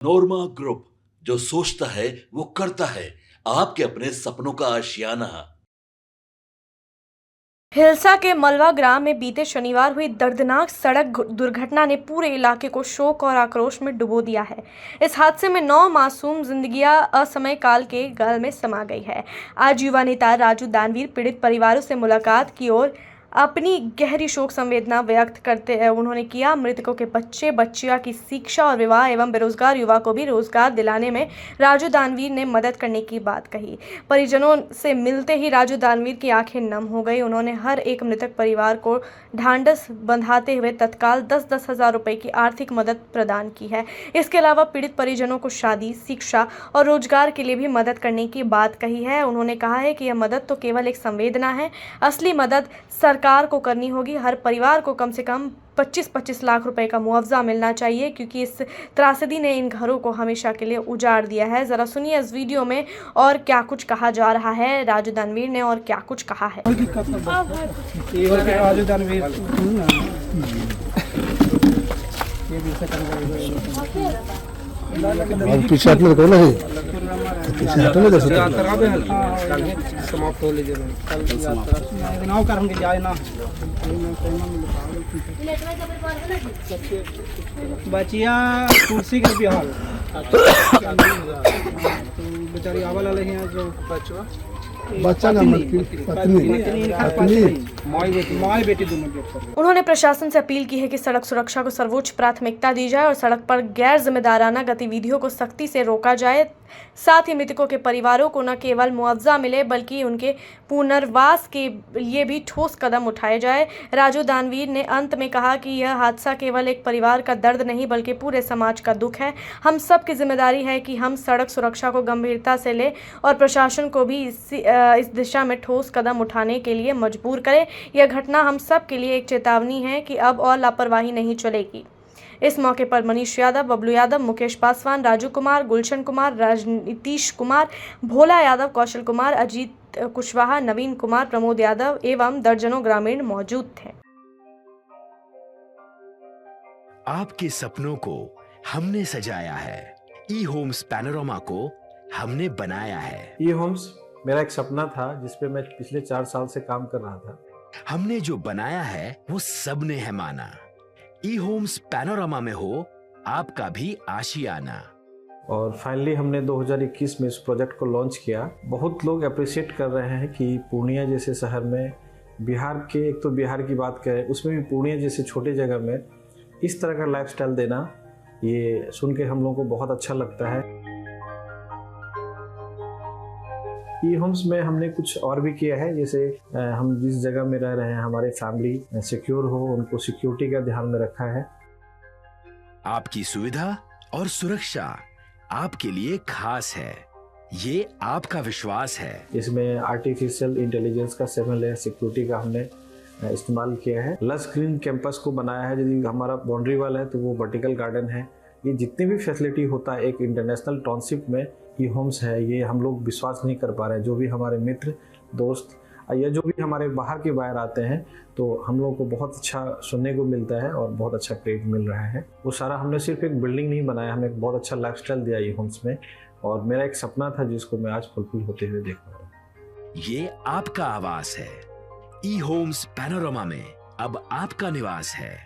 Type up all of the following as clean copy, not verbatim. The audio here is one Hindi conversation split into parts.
नोरमा ग्रुप, जो सोचता है वो करता है। आपके अपने सपनों का आशियाना। हिल्सा के मलवा ग्राम में बीते शनिवार हुई दर्दनाक सड़क दुर्घटना ने पूरे इलाके को शोक और आक्रोश में डुबो दिया है। इस हादसे में 9 मासूम जिंदगियां असमय काल के गल में समा गई है। आज युवा नेता राजू दानवीर पीड़ित परिवारों से मुलाकात की और अपनी गहरी शोक संवेदना व्यक्त करते उन्होंने किया। मृतकों के बच्चे बच्चियों की शिक्षा और विवाह एवं बेरोजगार युवा को भी रोजगार दिलाने में राजू दानवीर ने मदद करने की बात कही। परिजनों से मिलते ही राजू दानवीर की आंखें नम हो गई। उन्होंने हर एक मृतक परिवार को ढांढस बंधाते हुए तत्काल 10-10 हजार रुपए की आर्थिक मदद प्रदान की है। इसके अलावा पीड़ित परिजनों को शादी, शिक्षा और रोजगार के लिए भी मदद करने की बात कही है। उन्होंने कहा है कि यह मदद तो केवल एक संवेदना है, असली मदद सरकार को करनी होगी। हर परिवार को कम से कम 25-25 लाख रुपए का मुआवजा मिलना चाहिए, क्योंकि इस त्रासदी ने इन घरों को हमेशा के लिए उजाड़ दिया है। जरा सुनिए इस वीडियो में और क्या कुछ कहा जा रहा है, राजू दानवीर ने और क्या कुछ कहा है। राजू दानवीर पीछे हटने को नहीं, पीछे हटने दे सकते समाप्त हो लीजिए नाव कर हम जाए ना बचिया कुर्सी के बिहार बेचारी आवा वाले हैं जो बच्चा ना पत्नी माई बेटी दोनों। उन्होंने प्रशासन से अपील की है कि सड़क सुरक्षा को सर्वोच्च प्राथमिकता दी जाए और सड़क पर गैर जिम्मेदाराना गतिविधियों को सख्ती से रोका जाए। साथ ही मृतकों के परिवारों को न केवल मुआवजा मिले बल्कि उनके पुनर्वास के लिए भी ठोस कदम उठाए जाए। राजू दानवीर ने अंत में कहा कि यह हादसा केवल एक परिवार का दर्द नहीं बल्कि पूरे समाज का दुख है। हम सब की जिम्मेदारी है कि हम सड़क सुरक्षा को गंभीरता से लें और प्रशासन को भी इस दिशा में ठोस कदम उठाने के लिए मजबूर करें। यह घटना हम सब के लिए एक चेतावनी है कि अब और लापरवाही नहीं चलेगी। इस मौके पर मनीष यादव, बबलू यादव, मुकेश पासवान, राजू कुमार, गुलशन कुमार, राजनीतीश कुमार, भोला यादव, कौशल कुमार, अजीत कुशवाहा, नवीन कुमार, प्रमोद यादव एवं दर्जनों ग्रामीण मौजूद थे। आपके सपनों को हमने सजाया है, ई होम्स पैनोरमा को हमने बनाया है। ई होम्स मेरा एक सपना था जिसपे मैं पिछले 4 साल से काम कर रहा था। हमने जो बनाया है वो सबने है माना। ई होम्स पैनोरमा में हो आपका भी आशियाना। और फाइनली हमने 2021 में इस प्रोजेक्ट को लॉन्च किया। बहुत लोग अप्रिशिएट कर रहे हैं कि पूर्णिया जैसे शहर में, बिहार के, एक तो बिहार की बात करें उसमें भी पूर्णिया जैसे छोटे जगह में इस तरह का लाइफस्टाइल देना, ये सुन के हम लोगों को बहुत अच्छा लगता है। ई होम्स में हमने कुछ और भी किया है, जैसे हम जिस जगह में रह रहे हैं हमारे फैमिली सिक्योर हो, उनको सिक्योरिटी का ध्यान में रखा है। आपकी सुविधा और सुरक्षा आपके लिए खास है, ये आपका विश्वास है। इसमें आर्टिफिशियल इंटेलिजेंस का 7 लेयर सिक्योरिटी का हमने इस्तेमाल किया है। लस ग्रीन कैंपस को बनाया है। यदि हमारा बाउंड्री वाल है तो वो वर्टिकल गार्डन है। ये जितनी भी फैसिलिटी होता है एक इंटरनेशनल टाउनशिप में ई होम्स है, ये हम लोग विश्वास नहीं कर पा रहे हैं। जो भी हमारे मित्र, दोस्त या जो भी हमारे बाहर के बाहर आते हैं तो हम लोगों को बहुत अच्छा सुनने को मिलता है और बहुत अच्छा क्रेडिट मिल रहा है। वो सारा हमने सिर्फ एक बिल्डिंग नहीं बनाया, हमें एक बहुत अच्छा लाइफस्टाइल दिया ई होम्स में, और मेरा एक सपना था जिसको मैं आज फुलफिल होते हुए देख रहा हूँ। ये आपका आवास है। ई होम्स पैनोरमा में अब आपका निवास है।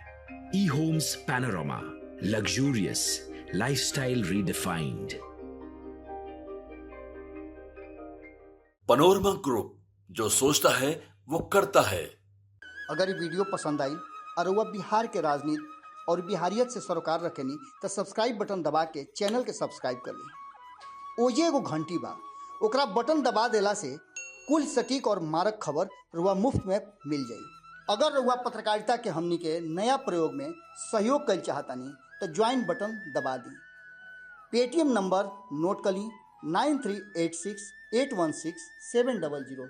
E homes Panorama, luxurious lifestyle redefined. Panorama group, जो सोचता है वो करता है। अगर ये वीडियो पसंद आई और वह बिहार के राजनीति और बिहारियत से सरोकार रखेनी तो सब्सक्राइब बटन दबा के चैनल के सब्सक्राइब कर ली। ओजे एगो घंटी बा, ओकरा बटन दबा देला से कुल सटीक और मारक खबर रुआ मुफ्त में मिल जाई। अगर रुआ पत्रकारिता के हमनी के नया प्रयोग में सहयोग कर चाहतानी तो ज्वाइन बटन दबा दी। पेटीएम नंबर नोट कर ली 9386816700।